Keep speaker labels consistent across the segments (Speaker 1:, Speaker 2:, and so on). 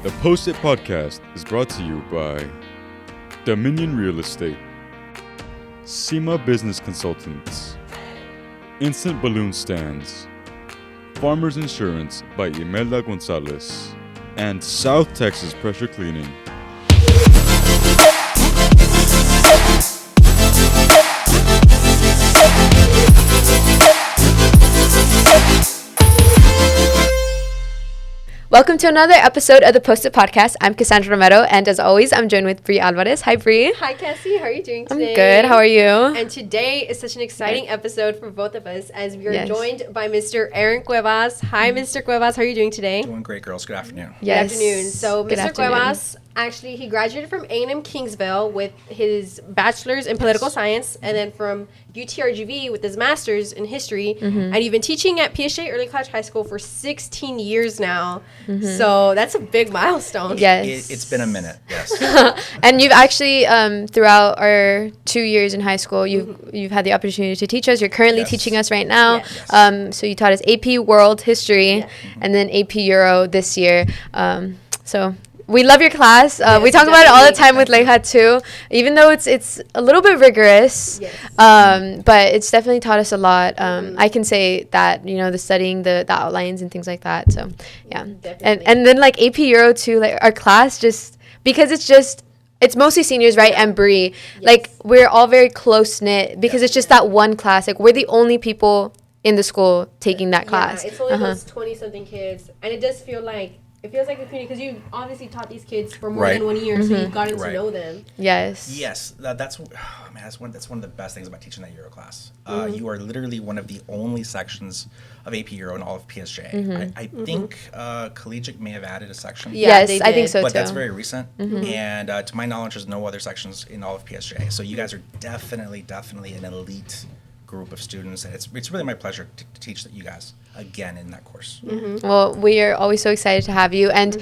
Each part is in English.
Speaker 1: The Post-it Podcast is brought to you by Dominion Real Estate, SEMA Business Consultants, Instant Balloon Stands, Farmers Insurance by Imelda Gonzalez, and South Texas Pressure Cleaning.
Speaker 2: Welcome to another episode of the Post-it Podcast. I'm Cassandra Romero, and as always, I'm joined with Bri Alvarez. Hi, Bri.
Speaker 3: Hi, Cassie. How are you doing today?
Speaker 2: I'm good. How are you?
Speaker 3: And today is such an exciting episode for both of us as we are joined by Mr. Aaron Cuevas. Hi, Mr. Cuevas. How are you doing today?
Speaker 4: Doing great, girls. Good afternoon.
Speaker 2: Yes.
Speaker 3: Good afternoon. So,
Speaker 2: Good
Speaker 3: Mr.
Speaker 2: afternoon.
Speaker 3: Cuevas, actually, he graduated from A&M Kingsville with his bachelor's in political science, and then from UTRGV with his master's in history. And you've been teaching at PSJA Early College High School for 16 years now. So that's a big milestone.
Speaker 2: Yes.
Speaker 4: It's been a minute, yes.
Speaker 2: And you've actually, throughout our 2 years in high school, you've had the opportunity to teach us. You're currently teaching us right now.
Speaker 3: Yes.
Speaker 2: So you taught us AP World History and then AP Euro this year. So we love your class. We talk about it all the time with Leha too, even though it's a little bit rigorous. But it's definitely taught us a lot. I can say that, you know, the studying the outlines and things like that. So yeah. And then like AP Euro too, like our class just, because it's mostly seniors, right? And Bri, like we're all very close knit because it's just that one class. Like we're the only people in the school taking that class.
Speaker 3: Yeah, it's only those 20-something kids. And it does feel like, it feels like a community because you obviously taught these kids for more than 1 year, so you've gotten to know them.
Speaker 2: Yes.
Speaker 4: Yes, that's one of the best things about teaching that Euro class. You are literally one of the only sections of AP Euro in all of PSJ. I think Collegiate may have added a section.
Speaker 2: Yes, I think so too.
Speaker 4: But that's very recent. And to my knowledge, there's no other sections in all of PSJ. So you guys are definitely an elite group of students, and it's really my pleasure to teach you guys again in that course.
Speaker 2: Well, we are always so excited to have you, and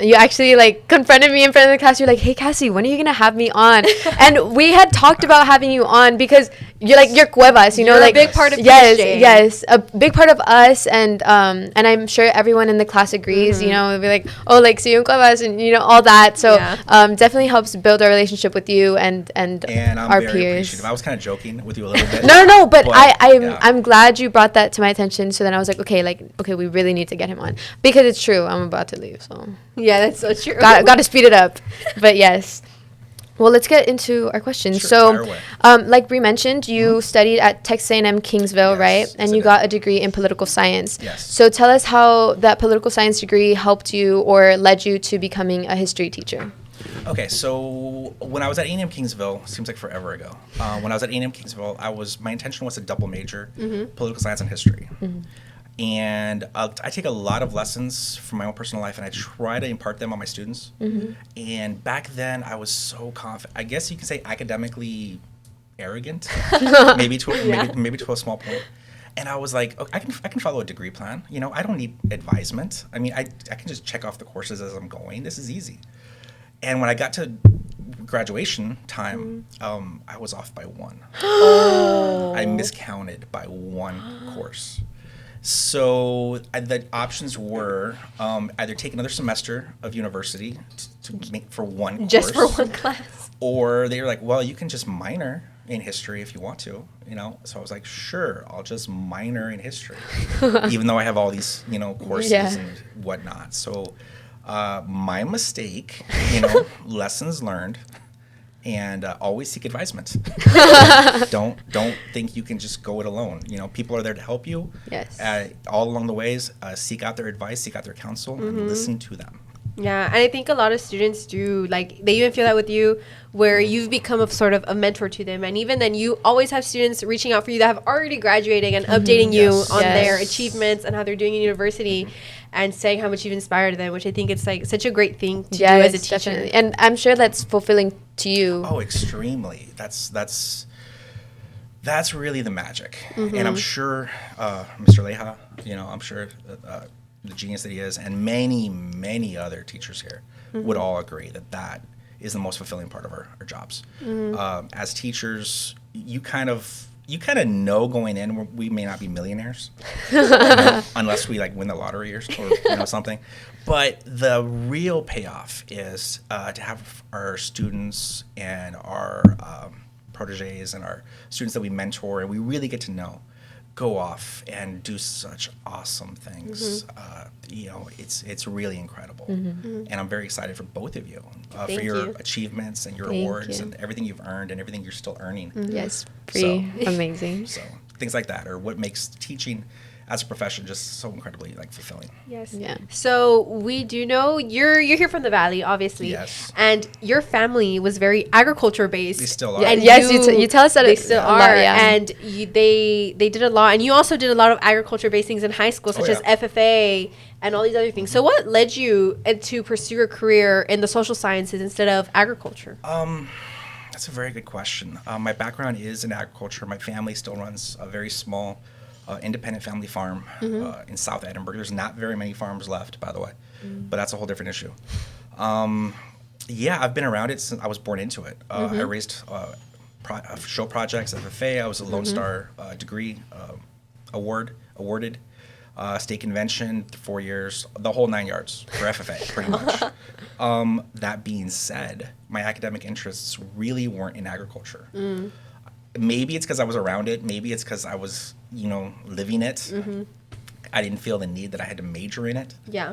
Speaker 2: you actually like confronted me in front of the class. You're like, "Hey, Cassie, when are you gonna have me on?" And we had talked about having you on because you're Cuevas, you know, like
Speaker 3: a big part of
Speaker 2: PSJ. Yes, a big part of us, and I'm sure everyone in the class agrees. You know, we'll be like, "Oh, like see you in Cuevas," and you know all that. So definitely helps build our relationship with you and
Speaker 4: I'm
Speaker 2: our
Speaker 4: very
Speaker 2: peers.
Speaker 4: appreciative. I was kind of joking with you a little bit.
Speaker 2: No, but I'm glad you brought that to my attention. So then I was like, okay, we really need to get him on because it's true. I'm about to leave, so
Speaker 3: Yeah, that's so true.
Speaker 2: got to speed it up. But yes. Well, let's get into our questions.
Speaker 4: Sure,
Speaker 2: so, like Bri mentioned, you studied at Texas A&M Kingsville, right? And
Speaker 4: yes,
Speaker 2: you got a degree in political science.
Speaker 4: Yes.
Speaker 2: So tell us how that political science degree helped you or led you to becoming a history teacher.
Speaker 4: Okay, so when I was at A&M Kingsville, seems like forever ago. When I was at A&M Kingsville, my intention was to double major political science and history. And I take a lot of lessons from my own personal life, and I try to impart them on my students. And back then, I was so confident. I guess you can say academically arrogant, maybe to a small point. And I was like, okay, I can follow a degree plan. You know, I don't need advisement. I mean, I can just check off the courses as I'm going. This is easy. And when I got to graduation time, I was off by one. I miscounted by one course. So the options were either take another semester of university to make for one course.
Speaker 3: Just for one class.
Speaker 4: Or they were like, well, you can just minor in history if you want to, you know? So I was like, sure, I'll just minor in history, even though I have all these, you know, courses and whatnot. So my mistake, you know, lessons learned, and always seek advisement. Don't think you can just go it alone. You know, people are there to help you.
Speaker 2: Yes.
Speaker 4: All along the ways, seek out their advice, seek out their counsel, and listen to them.
Speaker 3: Yeah, and I think a lot of students do, like, they even feel that with you, where you've become a sort of a mentor to them. And even then, you always have students reaching out for you that have already graduating and updating you on their achievements and how they're doing in university and saying how much you've inspired them, which I think it's, like, such a great thing to do as a teacher.
Speaker 2: Definitely. And I'm sure that's fulfilling to you.
Speaker 4: Oh, extremely. That's really the magic. And I'm sure Mr. Leha, you know, I'm sure the genius that he is, and many other teachers here would all agree that is the most fulfilling part of our jobs. As teachers, you you kind of know going in we may not be millionaires unless we like win the lottery or something. But the real payoff is to have our students and our proteges and our students that we mentor and we really get to know go off and do such awesome things. It's really incredible. And I'm very excited for both of you for your achievements and your awards and everything you've earned and everything you're still earning.
Speaker 2: Yes, pretty amazing.
Speaker 4: So things like that are what makes teaching as a profession just so incredibly like fulfilling.
Speaker 3: Yes.
Speaker 2: Yeah.
Speaker 3: So we do know you're here from the Valley, obviously.
Speaker 4: Yes.
Speaker 3: And your family was very agriculture based.
Speaker 4: They still are.
Speaker 2: And yes, you tell us that
Speaker 3: they still are.
Speaker 2: Lot, yeah.
Speaker 3: And they did a lot. And you also did a lot of agriculture based things in high school, such as FFA and all these other things. So what led you to pursue a career in the social sciences instead of agriculture?
Speaker 4: That's a very good question. My background is in agriculture. My family still runs a very small independent family farm in South Edinburgh. There's not very many farms left, by the way, but that's a whole different issue. I've been around it since I was born into it. I raised show projects, FFA. I was a Lone Star degree awarded. State convention, 4 years, the whole 9 yards for FFA, pretty much. That being said, my academic interests really weren't in agriculture. Maybe it's because I was around it. Maybe it's because I was, living it. I didn't feel the need that I had to major in it.
Speaker 3: Yeah.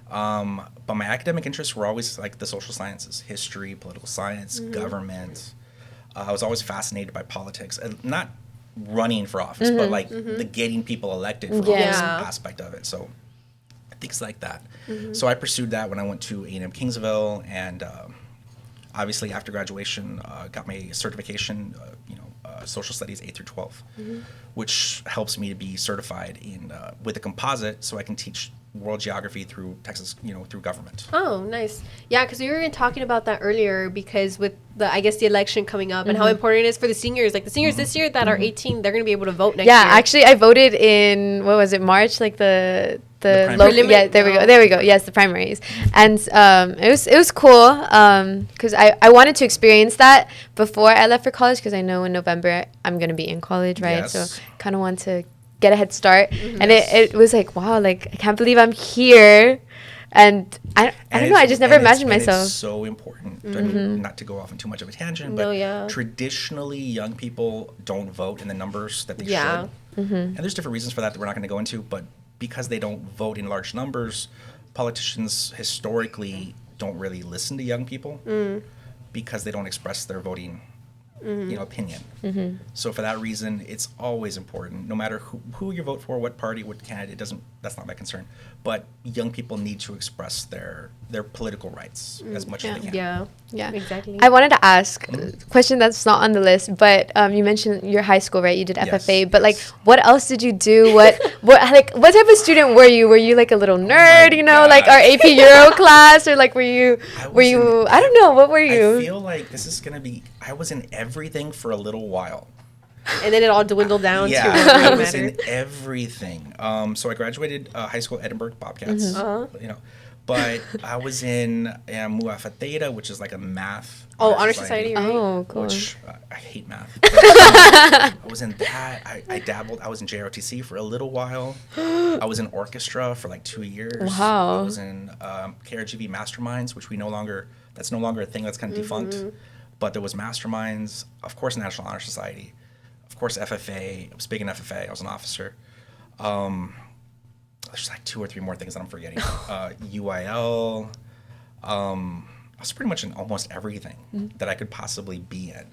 Speaker 4: But my academic interests were always like the social sciences, history, political science, government. I was always fascinated by politics, and not running for office, but like the getting people elected for office aspect of it. So things like that. So I pursued that when I went to A&M Kingsville, and obviously after graduation, got my certification, social studies 8 through 12, which helps me to be certified in with a composite, so I can teach world geography through Texas, through government.
Speaker 3: Oh, nice. Yeah, because we were even talking about that earlier, because with the election coming up and how important it is for the seniors. Like the seniors this year that are 18, they're going to be able to vote next year.
Speaker 2: Yeah, actually, I voted in, what was it, March? Like the local, yeah, there we go. Yes, the primaries. And it was cool because I wanted to experience that before I left for college, because I know in November I'm going to be in college, right?
Speaker 4: Yes.
Speaker 2: So kind of want to get a head start. And it was like, wow, like I can't believe I'm here. And I don't know, I just never imagined myself.
Speaker 4: It's so important. I mean, not to go off on too much of a tangent, but traditionally young people don't vote in the numbers that they should. And there's different reasons for that we're not going to go into, but because they don't vote in large numbers, politicians historically don't really listen to young people because they don't express their voting opinion. So for that reason, it's always important, no matter who you vote for, what party, what candidate, that's not my concern. But young people need to express their political rights as much as they can.
Speaker 2: Yeah,
Speaker 3: exactly.
Speaker 2: I wanted to ask a question that's not on the list, but you mentioned your high school, right? You did FFA, but like, what else did you do? What type of student were you? Were you like a little nerd, like our AP Euro class, or like were you? I don't know. What were you?
Speaker 4: I feel like this is gonna be. I was in everything for a little while.
Speaker 3: And then it all dwindled down to
Speaker 4: I was in everything. So I graduated high school at Edinburgh Bobcats, but I was in Mu Alpha Theta, which is like a math.
Speaker 3: Honor society, right?
Speaker 2: Oh, cool.
Speaker 4: Which I hate math. I was in that. I dabbled. I was in JROTC for a little while. I was in orchestra for like 2 years.
Speaker 2: Wow.
Speaker 4: I was in KRGV Masterminds, which that's no longer a thing, that's kind of defunct. But there was Masterminds, of course, National Honor Society, of course, FFA. I was big in FFA. I was an officer. There's like 2 or 3 more things that I'm forgetting. UIL. I was pretty much in almost everything that I could possibly be in.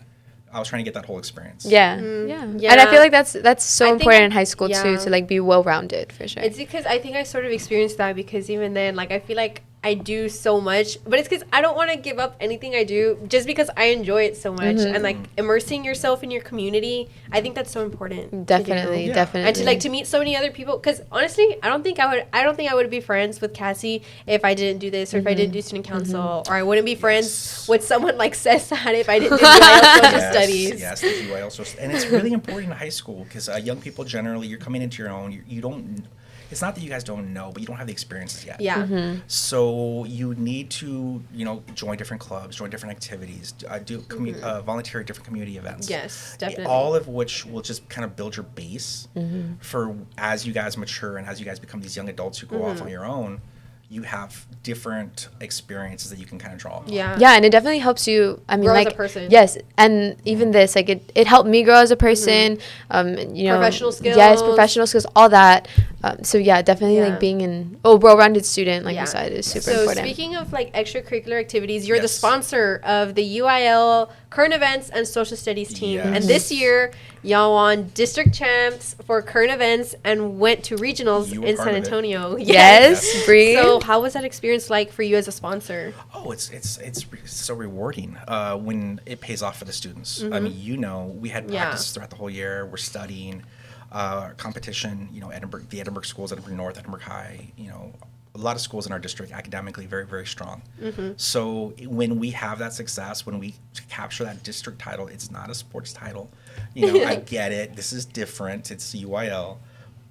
Speaker 4: I was trying to get that whole experience.
Speaker 2: Yeah. And I feel like that's so important in high school too, to like be well-rounded, for sure.
Speaker 3: It's because I think I sort of experienced that, because even then, like, I feel like I do so much, but it's because I don't want to give up anything I do just because I enjoy it so much. And like immersing yourself in your community, I think that's so important.
Speaker 2: Definitely.
Speaker 3: And to meet so many other people, because honestly, I don't think I would be friends with Cassie if I didn't do this, or if I didn't do student council, or I wouldn't be friends with someone like Cesar if I didn't do UIL social studies.
Speaker 4: Yes, the UIL social, and it's really important in high school, because young people generally, you're coming into your own. it's not that you guys don't know, but you don't have the experiences yet.
Speaker 3: Yeah.
Speaker 4: So you need to, join different clubs, join different activities, volunteer at different community events.
Speaker 3: Yes, definitely.
Speaker 4: All of which will just kind of build your base for as you guys mature and as you guys become these young adults who go off on your own. You have different experiences that you can kind of draw upon.
Speaker 2: Yeah, and it definitely helps you. I mean,
Speaker 3: grow
Speaker 2: like,
Speaker 3: as a person.
Speaker 2: Yes, and even this, like, it helped me grow as a person.
Speaker 3: Professional skills.
Speaker 2: Yes, professional skills, all that. So yeah, definitely like being well-rounded student, like you said, is super important.
Speaker 3: So speaking of like extracurricular activities, you're the
Speaker 4: Yes.
Speaker 3: sponsor of the UIL Current Events and Social Studies team,
Speaker 4: Yes.
Speaker 3: and this year y'all won district champs for current events and went to regionals
Speaker 4: You were
Speaker 3: in
Speaker 4: part
Speaker 3: San
Speaker 4: of it.
Speaker 3: Antonio.
Speaker 2: Yes, Bri.
Speaker 3: So how was that experience like for you as a sponsor?
Speaker 4: Oh, it's so rewarding when it pays off for the students. I mean, we had practices throughout the whole year. We're studying. Competition, Edinburgh, the Edinburgh schools, Edinburgh North, Edinburgh High, a lot of schools in our district academically very, very strong. So when we have that success, when we capture that district title, it's not a sports title. I get it. This is different. It's UIL.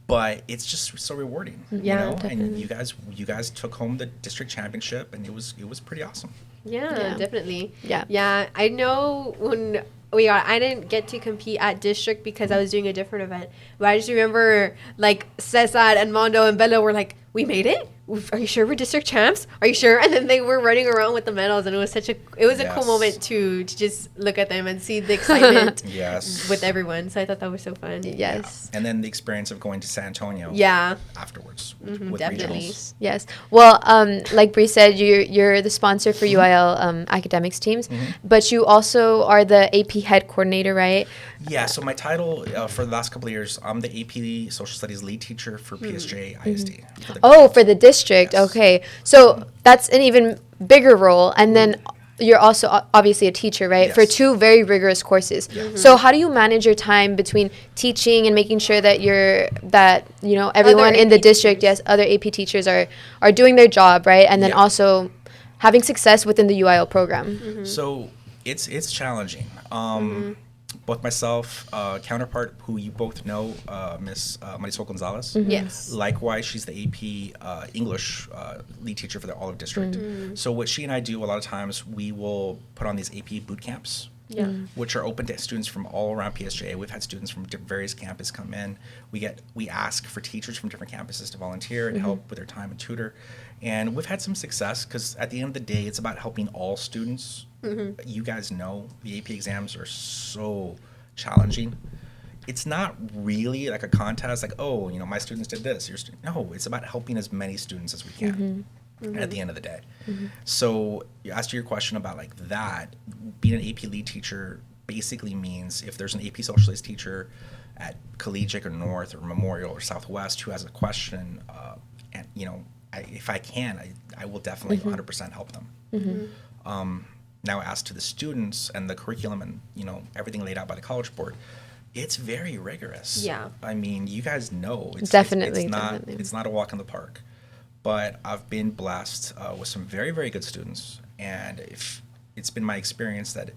Speaker 4: But it's just so rewarding,
Speaker 2: definitely.
Speaker 4: And you guys took home the district championship, and it was pretty awesome.
Speaker 3: Yeah, definitely.
Speaker 2: Yeah.
Speaker 3: I know when I didn't get to compete at district because I was doing a different event. But I just remember like Cesar and Mondo and Bella were like, "We made it? Are you sure we're district champs? Are you sure?" And then they were running around with the medals, and it was a cool moment to just look at them and see the excitement with everyone. So I thought that was so fun.
Speaker 2: Yes.
Speaker 4: And then the experience of going to San Antonio afterwards with
Speaker 3: definitely.
Speaker 4: regionals.
Speaker 2: Yes. Well, like Bri said, you're the sponsor for UIL academics teams, but you also are the AP head coordinator, right?
Speaker 4: Yeah, so my title for the last couple of years, I'm the AP Social Studies lead teacher for PSJA ISD.
Speaker 2: For the district.
Speaker 4: Yes.
Speaker 2: Okay. So that's an even bigger role. And then you're also obviously a teacher, right?
Speaker 4: Yes.
Speaker 2: For two very rigorous courses. So how do you manage your time between teaching and making sure that everyone
Speaker 3: Other
Speaker 2: in the
Speaker 3: AP
Speaker 2: district,
Speaker 3: teachers.
Speaker 2: other AP teachers are doing their job, right? And then also having success within the UIL program.
Speaker 4: So it's challenging. Both myself, counterpart, who you both know, Miss Marisol Gonzalez.
Speaker 3: Yes.
Speaker 4: Likewise, she's the AP English lead teacher for the Olive District. So what she and I do a lot of times, we will put on these AP boot camps, which are open to students from all around PSJA. We've had students from various campuses come in. We ask for teachers from different campuses to volunteer and help with their time and tutor. And we've had some success because at the end of the day, it's about helping all students. You guys know the AP exams are so challenging. It's not really like a contest, like, my students did this. No, it's about helping as many students as we can at the end of the day. So as to your question about like that, being an AP lead teacher basically means if there's an AP social studies teacher at Collegiate or North or Memorial or Southwest who has a question, and if I can, I will definitely 100% help them. Now, as to the students and the curriculum and everything laid out by the College Board, it's very rigorous.
Speaker 3: Yeah.
Speaker 4: I mean, you guys know it's
Speaker 2: Definitely.
Speaker 4: it's not a walk in the park. But I've been blessed with some very, very good students, and it's been my experience that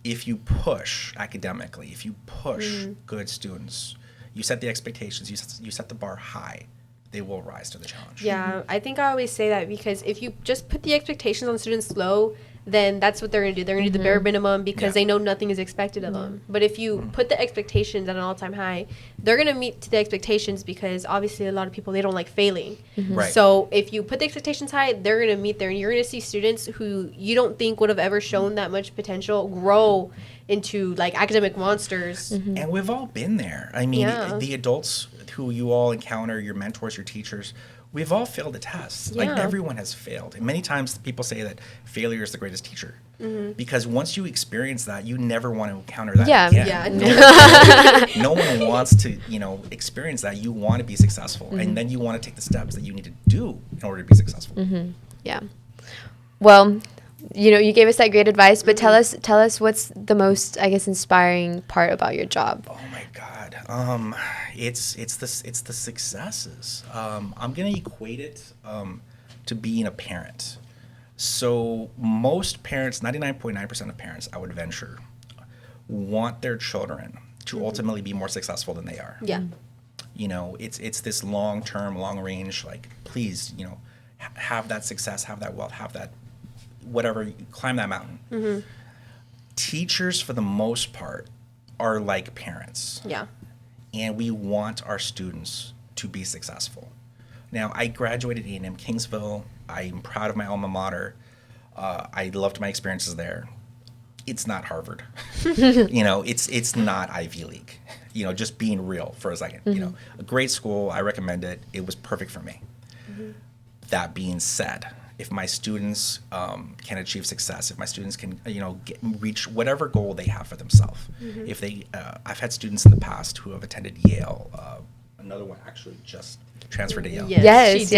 Speaker 4: if you push academically, if you push good students, you set the expectations, you set the bar high, they will rise to the challenge.
Speaker 3: Yeah, I think I always say that because if you just put the expectations on students low, then that's what they're going to do. They're going to do the bare minimum because they know nothing is expected of them. But if you put the expectations at an all-time high, they're going to meet to the expectations because obviously a lot of people, they don't like failing.
Speaker 4: Right.
Speaker 3: So if you put the expectations high, they're going to meet there. And you're going to see students who you don't think would have ever shown that much potential grow into like academic monsters.
Speaker 4: And we've all been there. I mean, the adults who you all encounter, your mentors, your teachers, we've all failed a test. Like everyone has failed. And many times people say that failure is the greatest teacher. Because once you experience that, you never want to encounter that again. No one wants to, experience that. You want to be successful. And then you want to take the steps that you need to do in order to be successful.
Speaker 2: Yeah. Well, you gave us that great advice, but tell us what's the most, I guess, inspiring part about your job.
Speaker 4: Oh my God. It's the successes. I'm gonna equate it to being a parent. So most parents, 99.9% of parents, I would venture, want their children to ultimately be more successful than they are.
Speaker 3: Yeah.
Speaker 4: You know, it's this long term, long range. Like, please, you know, have that success, have that wealth, have that whatever. Climb that mountain. Teachers, for the most part, are like parents.
Speaker 3: Yeah.
Speaker 4: And we want our students to be successful. Now, I graduated A&M Kingsville. I'm proud of my alma mater. I loved my experiences there. It's not Harvard. You know, it's not Ivy League. You know, just being real for a second. You know, a great school. I recommend it. It was perfect for me. That being said, if my students can achieve success, if my students can, you know, reach whatever goal they have for themselves, if they, I've had students in the past who have attended Yale. Another one actually just transferred to Yale.
Speaker 2: Yes,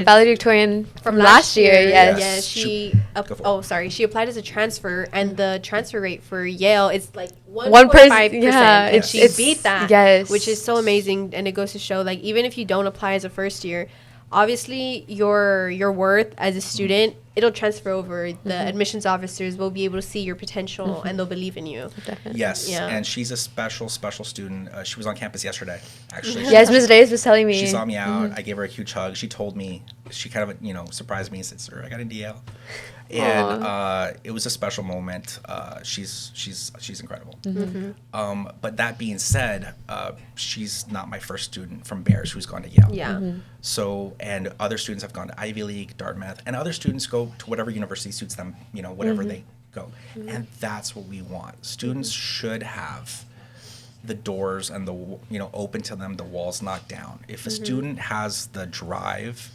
Speaker 2: valedictorian from last year. Yes.
Speaker 3: Yeah, she applied as a transfer, and the transfer rate for Yale is like 1.5%, and she beat that, which is so amazing. And it goes to show, like, even if you don't apply as a first year, obviously your worth as a student, it'll transfer over. The admissions officers will be able to see your potential, and they'll believe in you.
Speaker 2: Definitely.
Speaker 4: Yes, and she's a special student. She was on campus yesterday, actually.
Speaker 2: Yes, Ms. Reyes was telling me.
Speaker 4: She saw me out. I gave her a huge hug. She told me, she kind of, you know, surprised me and said, "Sir, I got into Yale." And it was a special moment. She's incredible. But that being said, she's not my first student from Bears who's gone to Yale.
Speaker 3: Yeah.
Speaker 4: So, and other students have gone to Ivy League, Dartmouth, and other students go to whatever university suits them, you know, whatever they go. And that's what we want. Students should have the doors and the, you know, open to them, the walls knocked down. If a student has the drive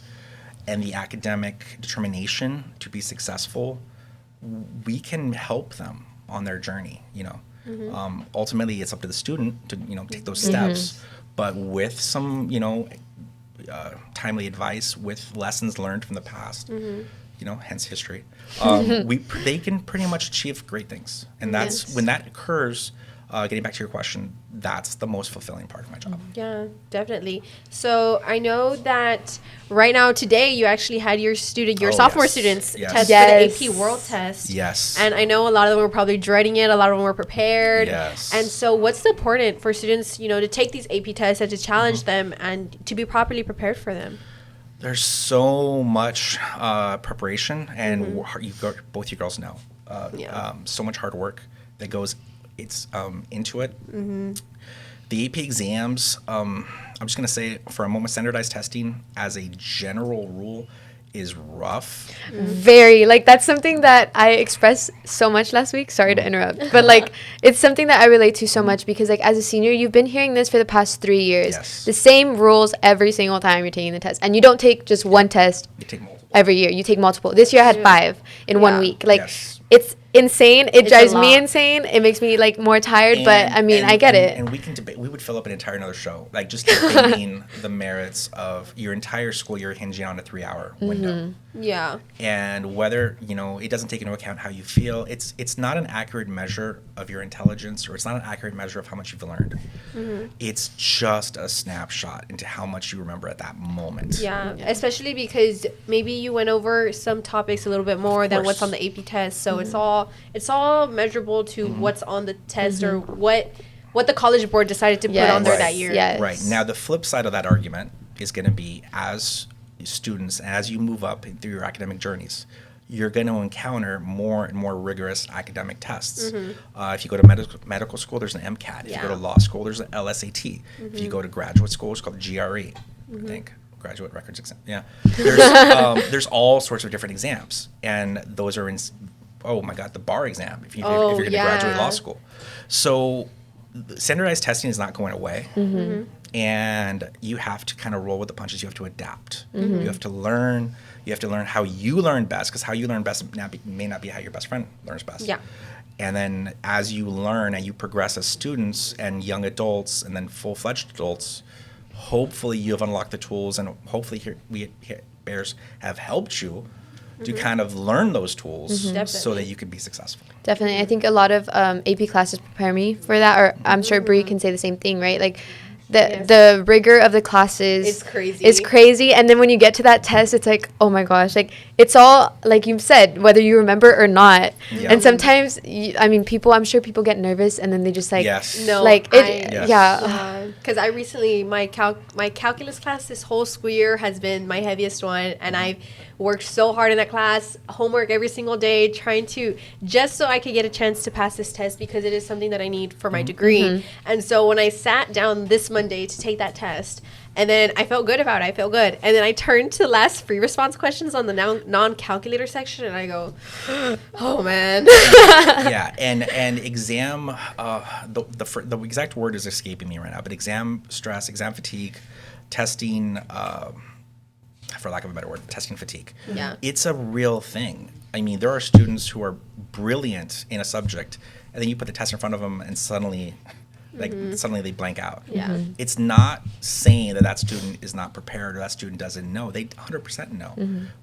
Speaker 4: and the academic determination to be successful, we can help them on their journey, you know. Ultimately, it's up to the student to, you know, take those steps, but with some, you know, timely advice, with lessons learned from the past, you know, hence history, they can pretty much achieve great things. And that's, when that occurs, getting back to your question, that's the most fulfilling part of my job.
Speaker 3: Yeah, definitely. So I know that right now, today, you actually had your sophomore students test for the AP World Test.
Speaker 4: Yes.
Speaker 3: And I know a lot of them were probably dreading it. A lot of them were prepared.
Speaker 4: Yes.
Speaker 3: And so what's important for students, you know, to take these AP tests and to challenge them and to be properly prepared for them?
Speaker 4: There's so much preparation, and both you girls know, so much hard work that goes into it. The AP exams, I'm just going to say for a moment, standardized testing as a general rule is rough.
Speaker 2: Very. Like, that's something that I expressed so much last week. Sorry to interrupt. But, like, it's something that I relate to so much because, like, as a senior, you've been hearing this for the past 3 years.
Speaker 4: Yes.
Speaker 2: The same rules every single time you're taking the test. And you don't take just one test
Speaker 4: You take multiple.
Speaker 2: every year. You take multiple. This year I had 5 in 1 week. Like, it's insane. It
Speaker 3: It's
Speaker 2: drives
Speaker 3: a
Speaker 2: me
Speaker 3: lot.
Speaker 2: insane. It makes me, like, more tired. But, I mean, I get it.
Speaker 4: And we can debate. We would fill up an entire another show, like just debating the merits of your entire school year hinging on a 3-hour window.
Speaker 3: Yeah.
Speaker 4: And whether, you know, it doesn't take into account how you feel. It's not an accurate measure of your intelligence, or it's not an accurate measure of how much you've learned. It's just a snapshot into how much you remember at that moment.
Speaker 3: Yeah, especially because maybe you went over some topics a little bit more than what's
Speaker 4: course.
Speaker 3: on the AP test. So it's all measurable to what's on the test or what the College Board decided to put on there that year.
Speaker 2: Yes.
Speaker 4: Right. Now, the flip side of that argument is going to be, as students, as you move up through your academic journeys, you're going to encounter more and more rigorous academic tests. If you go to medical school, there's an MCAT. If you go to law school, there's an LSAT. If you go to graduate school, it's called GRE, I think. Graduate Records Exam. Yeah. There's all sorts of different exams. And those are oh my God, the bar exam if you're going to graduate law school. So standardized testing is not going away. And you have to kind of roll with the punches. You have to adapt. You have to learn. You have to learn how you learn best, because how you learn best may not be how your best friend learns best. Yeah. And then as you learn and you progress as students and young adults and then full-fledged adults, hopefully you have unlocked the tools, and hopefully we here Bears have helped you to kind of learn those tools so that you can be successful.
Speaker 2: Definitely. I think a lot of AP classes prepare me for that, or I'm sure Bri can say the same thing, right? Like, the rigor of the classes
Speaker 3: It's
Speaker 2: crazy. And then when you get to that test, it's like, oh my gosh, like it's all like you said, whether you remember or not.
Speaker 4: Yeah.
Speaker 2: And sometimes I'm sure people get nervous and then they just like
Speaker 3: because I recently my calculus class this whole school year has been my heaviest one, and I've worked so hard in that class, homework every single day, trying to just so I could get a chance to pass this test because it is something that I need for my degree. And so when I sat down this Monday to take that test, and then I felt good about it. I felt good. And then I turned to the last free response questions on the non-calculator section, and I go, oh, man.
Speaker 4: Yeah, and exam, the exact word is escaping me right now, but exam stress, exam fatigue, testing, for lack of a better word, testing fatigue.
Speaker 3: Yeah.
Speaker 4: It's a real thing. I mean, there are students who are brilliant in a subject, and then you put the test in front of them, and suddenly they blank out.
Speaker 3: Yeah.
Speaker 4: It's not saying that student is not prepared or that student doesn't know. They 100% know.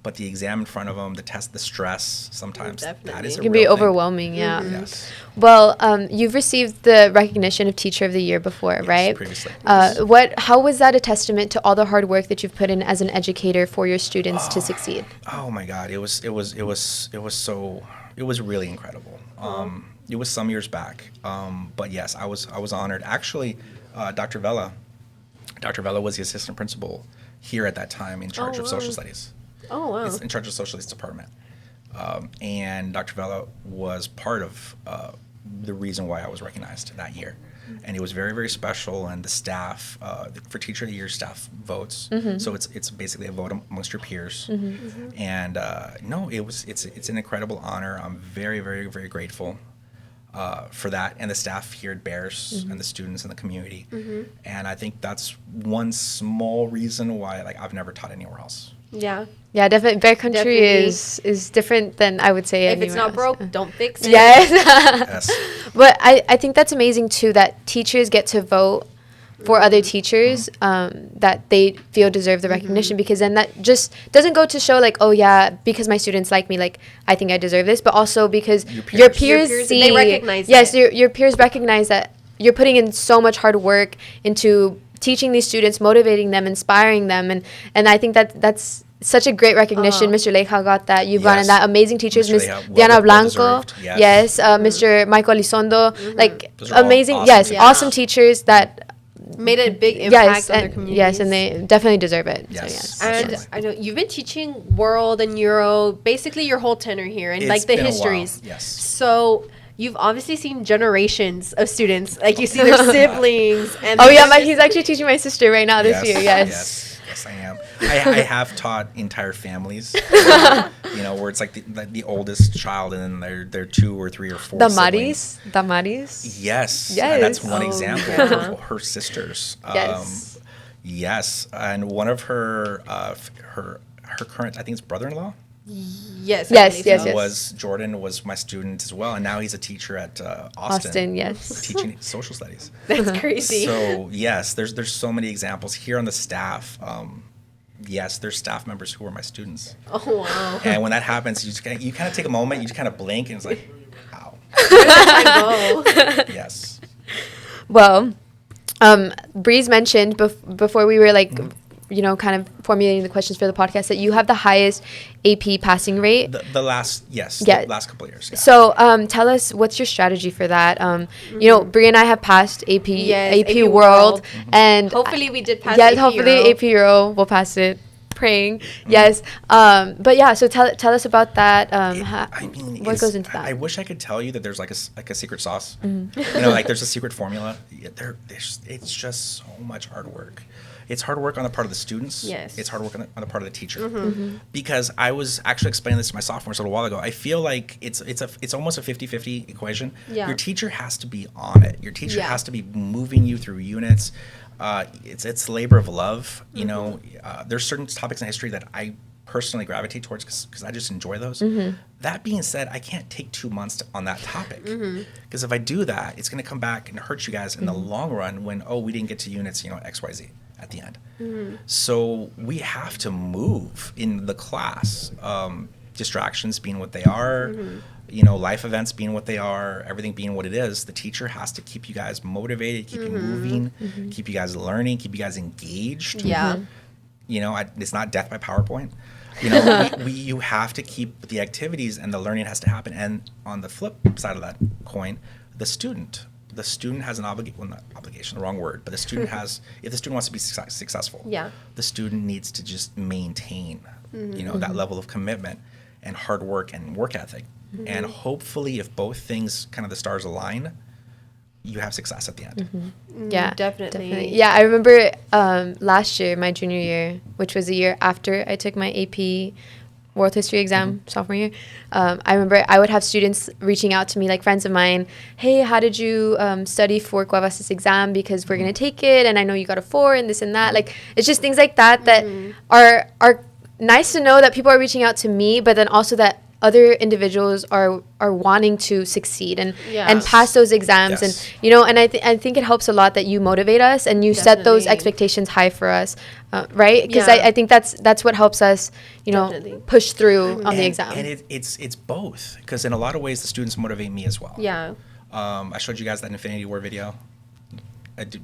Speaker 4: But the exam in front of them, the test, the stress, sometimes that is a
Speaker 2: it can
Speaker 4: real
Speaker 2: be
Speaker 4: thing.
Speaker 2: overwhelming. Yeah.
Speaker 4: Yes.
Speaker 2: Well, you've received the recognition of Teacher of the Year before,
Speaker 4: Yes,
Speaker 2: right?
Speaker 4: previously.
Speaker 2: How was that a testament to all the hard work that you've put in as an educator for your students to succeed?
Speaker 4: Oh my God, it was really incredible. It was some years back, but yes, I was honored. Actually, Dr. Vela was the assistant principal here at that time, in charge of social studies.
Speaker 3: Oh, wow.
Speaker 4: It's in charge of social studies department, and Dr. Vela was part of the reason why I was recognized that year. And it was very, very special. And the staff, for Teacher of the Year, staff votes. So it's basically a vote amongst your peers. And it's an incredible honor. I'm very, very, very grateful for that, and the staff here at Bears and the students in the community. And I think that's one small reason why I've never taught anywhere else.
Speaker 3: Yeah.
Speaker 2: Yeah, definitely. Bear Country is different than I would say
Speaker 3: if
Speaker 2: anywhere
Speaker 3: it's not
Speaker 2: else.
Speaker 3: broke, don't fix it.
Speaker 2: Yes.
Speaker 4: Yes.
Speaker 2: But I think that's amazing too, that teachers get to vote for other teachers that they feel deserve the recognition, because then that just doesn't go to show because my students like me, I think I deserve this, but also because your peers see,
Speaker 3: they recognize
Speaker 2: your peers recognize that you're putting in so much hard work into teaching these students, motivating them, inspiring them, and I think that's such a great recognition. Mr. Leija got that. You've gotten that. Amazing teachers, Miss Diana Blanco, Mr. Michael Elizondo,
Speaker 4: Those are all
Speaker 2: amazing,
Speaker 4: awesome
Speaker 2: awesome teachers that
Speaker 3: made a big impact on their communities.
Speaker 2: Yes, and they definitely deserve it.
Speaker 4: Yes.
Speaker 2: So, yes.
Speaker 3: And I know you've been teaching world and Euro basically your whole tenure here, and
Speaker 4: It's
Speaker 3: the
Speaker 4: been a
Speaker 3: histories.
Speaker 4: while, yes.
Speaker 3: So you've obviously seen generations of students. You see their siblings. And
Speaker 2: he's actually teaching my sister right now this year.
Speaker 4: Yes, I am. I have taught entire families, where it's the oldest child, and then they're 2 or 3 or 4 siblings.
Speaker 2: Damaris.
Speaker 4: Yes.
Speaker 2: Yes.
Speaker 4: That's one example.
Speaker 3: Yeah.
Speaker 4: Her sisters.
Speaker 2: Yes.
Speaker 4: Yes. And one of her current, I think it's brother-in-law.
Speaker 3: Yes.
Speaker 4: Jordan was my student as well, and now he's a teacher at
Speaker 2: Austin, yes.
Speaker 4: teaching social studies.
Speaker 3: That's crazy.
Speaker 4: So yes, there's so many examples here on the staff. Yes, there's staff members who are my students.
Speaker 3: Oh wow!
Speaker 4: And when that happens, you kind of take a moment, you just kind of blink, and it's like, wow. Yes.
Speaker 2: Well, Bri's mentioned before we were kind of formulating the questions for the podcast that you have the highest AP passing rate.
Speaker 4: The last couple of years. Yeah.
Speaker 2: So tell us, what's your strategy for that? Bri and I have passed AP World, and
Speaker 3: hopefully we did pass.
Speaker 2: Yes,
Speaker 3: AP
Speaker 2: hopefully
Speaker 3: Euro.
Speaker 2: AP Euro will pass it. Praying, yes. But yeah, so tell us about that. What goes into that?
Speaker 4: I wish I could tell you that there's a secret sauce. There's a secret formula. It's just so much hard work. It's hard work on the part of the students.
Speaker 3: Yes.
Speaker 4: It's hard work on the part of the teacher. Because I was actually explaining this to my sophomores a little while ago. I feel like it's almost a 50-50 equation.
Speaker 3: Yeah.
Speaker 4: Your teacher has to be on it. Your teacher has to be moving you through units. It's labor of love. There's certain topics in history that I personally gravitate towards because I just enjoy those. That being said, I can't take 2 months on that topic, because if I do that, it's going to come back and hurt you guys in the long run when we didn't get to units XYZ at the end. So we have to move in the class. distractions being what they are, you know, life events being what they are, everything being what it is, the teacher has to keep you guys motivated, keep you moving, keep you guys learning, keep you guys engaged.
Speaker 3: Yeah.
Speaker 4: You know, it's not death by PowerPoint. You know, you have to keep the activities, and the learning has to happen. And on the flip side of that coin, the student has an obligation, well, not obligation, the wrong word, but the student has, if the student wants to be successful, the student needs to just maintain, you know, that level of commitment and hard work and work ethic. And hopefully, if both things, kind of the stars align, you have success at the end.
Speaker 2: Yeah,
Speaker 3: definitely.
Speaker 2: Yeah, I remember last year, my junior year, which was a year after I took my AP World History exam, sophomore year. I remember I would have students reaching out to me, like friends of mine, hey, how did you study for Cuevas' exam? Because we're going to take it, and I know you got a 4 and this and that. Like, it's just things like that that are nice to know that people are reaching out to me, but then also that other individuals are wanting to succeed and pass those exams. And you know, and I think it helps a lot that you motivate us and you set those expectations high for us, right? Because I think that's what helps us, you know, push through on the exam.
Speaker 4: And it's both, because in a lot of ways the students motivate me as well. I showed you guys that Infinity War video. Did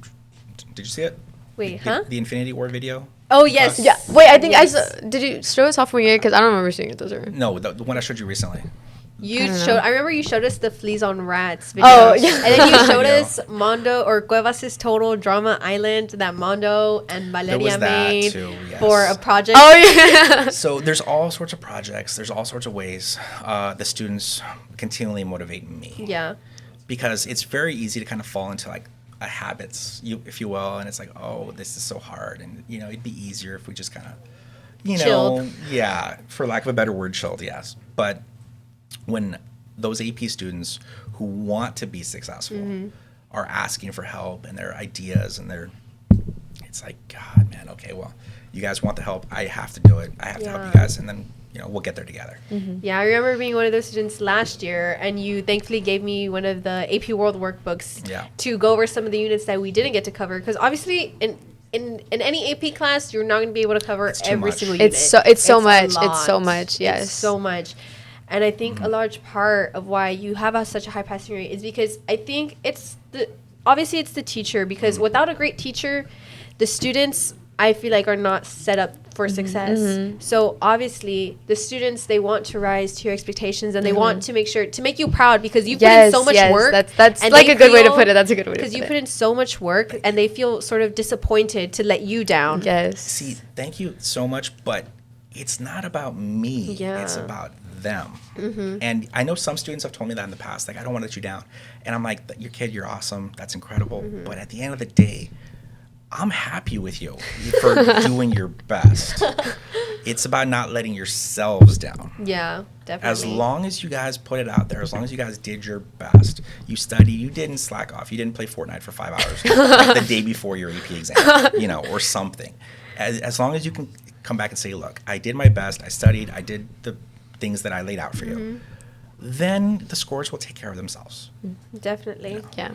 Speaker 4: you see it?
Speaker 3: Wait,
Speaker 4: the Infinity War video.
Speaker 3: Oh, yes.
Speaker 2: Yeah. Wait, I think I saw, did you show us sophomore year? Because I don't remember seeing it. Those are.
Speaker 4: No, the one I showed you recently.
Speaker 3: I remember you showed us the Fleas on Rats video.
Speaker 2: Oh, yeah.
Speaker 3: And then you showed us Mondo or Cuevas' Total Drama Island that Mondo and Valeria made for a project.
Speaker 2: Oh, yeah.
Speaker 4: So there's all sorts of projects. There's all sorts of ways the students continually motivate me.
Speaker 3: Yeah.
Speaker 4: Because it's very easy to kind of fall into like a habits, if you will, and it's like, oh, this is so hard, and you know, it'd be easier if we just kind of, you know, for lack of a better word, chilled, yes. But when those AP students who want to be successful are asking for help and their ideas and it's like, God, man, okay, well, you guys want the help, I have to do it, I have to help you guys, and then, you know, we'll get there together.
Speaker 3: Yeah, I remember being one of those students last year, and you thankfully gave me one of the AP World workbooks to go over some of the units that we didn't get to cover, because obviously in any AP class, you're not going to be able to cover every single unit.
Speaker 2: It's so much, yes.
Speaker 3: It's so much. And I think a large part of why you have such a high passing rate is because I think it's the teacher, because without a great teacher, the students, I feel like, are not set up for success. So obviously the students, they want to rise to your expectations, and they want to make sure to make you proud, because you put in so much work.
Speaker 2: That's like a good way to put it. That's a good way to put it.
Speaker 3: Because you put in so much work, and they feel sort of disappointed to let you down.
Speaker 2: Yes.
Speaker 4: See, thank you so much, but it's not about me. It's about them. And I know some students have told me that in the past, like, I don't want to let you down. And I'm like, your kid, you're awesome. That's incredible. But at the end of the day, I'm happy with you for doing your best. It's about not letting yourselves down.
Speaker 3: Yeah, definitely.
Speaker 4: As long as you guys put it out there, as long as you guys did your best, you studied, you didn't slack off, you didn't play Fortnite for 5 hours like the day before your AP exam, you know, or something. As long as you can come back and say, look, I did my best, I studied, I did the things that I laid out for you, then the scores will take care of themselves.
Speaker 3: Definitely.
Speaker 2: Yeah.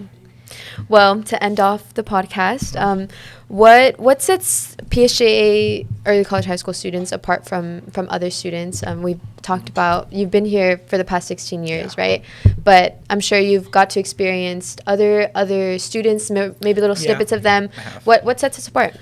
Speaker 2: Well, to end off the podcast, what sets PSJA early college high school students apart from other students? We've talked about, you've been here for the past 16 years, right? But I'm sure you've got to experience other students, maybe little snippets of them. What sets us apart?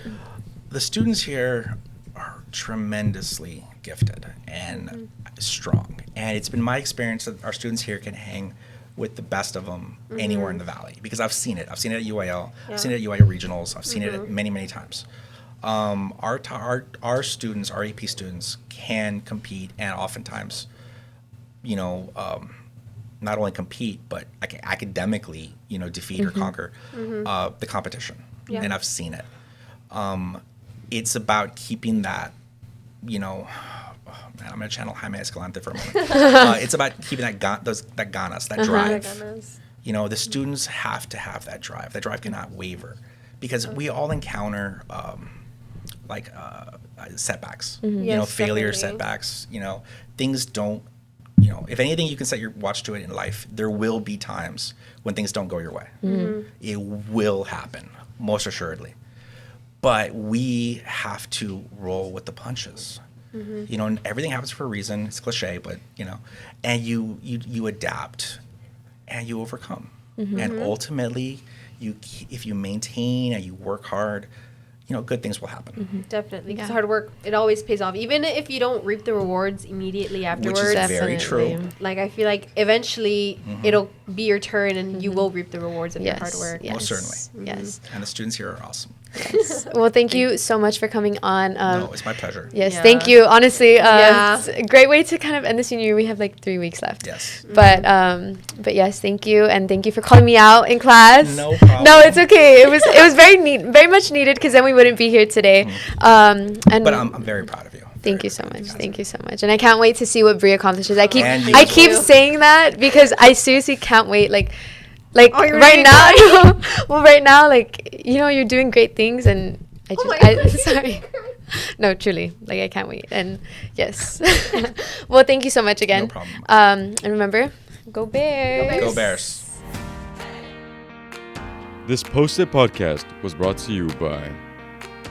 Speaker 4: The students here are tremendously gifted and strong, and it's been my experience that our students here can hang with the best of them anywhere in the valley, because I've seen it. I've seen it at UIL. I've seen it at UIL regionals. I've seen it many times. Our students, our AP students, can compete, and oftentimes, you know, not only compete, but academically, you know, defeat or conquer the competition. And I've seen it. It's about keeping that, you know. Man, I'm going to channel Jaime Escalante for a moment. It's about keeping that ganas, that drive. You know, the students have to have that drive. That drive cannot waver, because we all encounter setbacks. You know, failure, setbacks. You know, things don't. You know, if anything, you can set your watch to it in life. There will be times when things don't go your way. It will happen, most assuredly. But we have to roll with the punches. You know, and everything happens for a reason. It's cliche, but you know, and you adapt and you overcome. And ultimately, if you maintain and you work hard, you know, good things will happen.
Speaker 3: Definitely, because hard work, it always pays off, even if you don't reap the rewards immediately afterwards.
Speaker 4: Which is very true.
Speaker 3: Like, I feel like eventually it'll be your turn and you will reap the rewards of your hard work.
Speaker 2: Yes.
Speaker 4: Most certainly.
Speaker 2: Yes.
Speaker 4: And the students here are awesome.
Speaker 2: Yes. Well, thank you so much for coming on.
Speaker 4: No, it's my pleasure.
Speaker 2: Yes,
Speaker 3: Yeah.
Speaker 2: thank you. Honestly, it's a great way to kind of end the senior year. We have like 3 weeks left.
Speaker 4: Yes.
Speaker 2: But yes, thank you, and thank you for calling me out in class.
Speaker 4: No problem.
Speaker 2: No, it's okay. It was very much needed, because then we wouldn't be here today. And
Speaker 4: But I'm very proud of you.
Speaker 2: Thank you so much. Thank you so much. And I can't wait to see what Bri accomplishes. I keep
Speaker 4: And you
Speaker 2: I
Speaker 4: as
Speaker 2: keep
Speaker 3: well.
Speaker 2: saying that because I seriously can't wait. Like
Speaker 3: Oh, you're
Speaker 2: right
Speaker 3: really
Speaker 2: now. Well, right now, like, you know, you're doing great things, and I just
Speaker 3: Oh my God.
Speaker 2: sorry. No, truly, like, I can't wait. And yes. Well, thank you so much again.
Speaker 4: No problem.
Speaker 2: And remember, go Bears.
Speaker 4: Go Bears.
Speaker 1: This Post-it podcast was brought to you by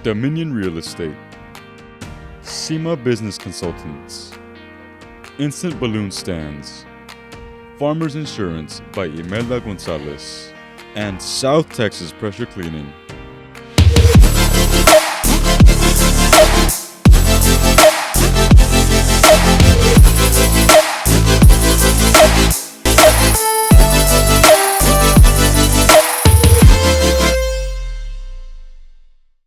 Speaker 1: Dominion Real Estate, SEMA Business Consultants, Instant Balloon Stands, Farmers Insurance by Imelda Gonzalez, and South Texas Pressure Cleaning.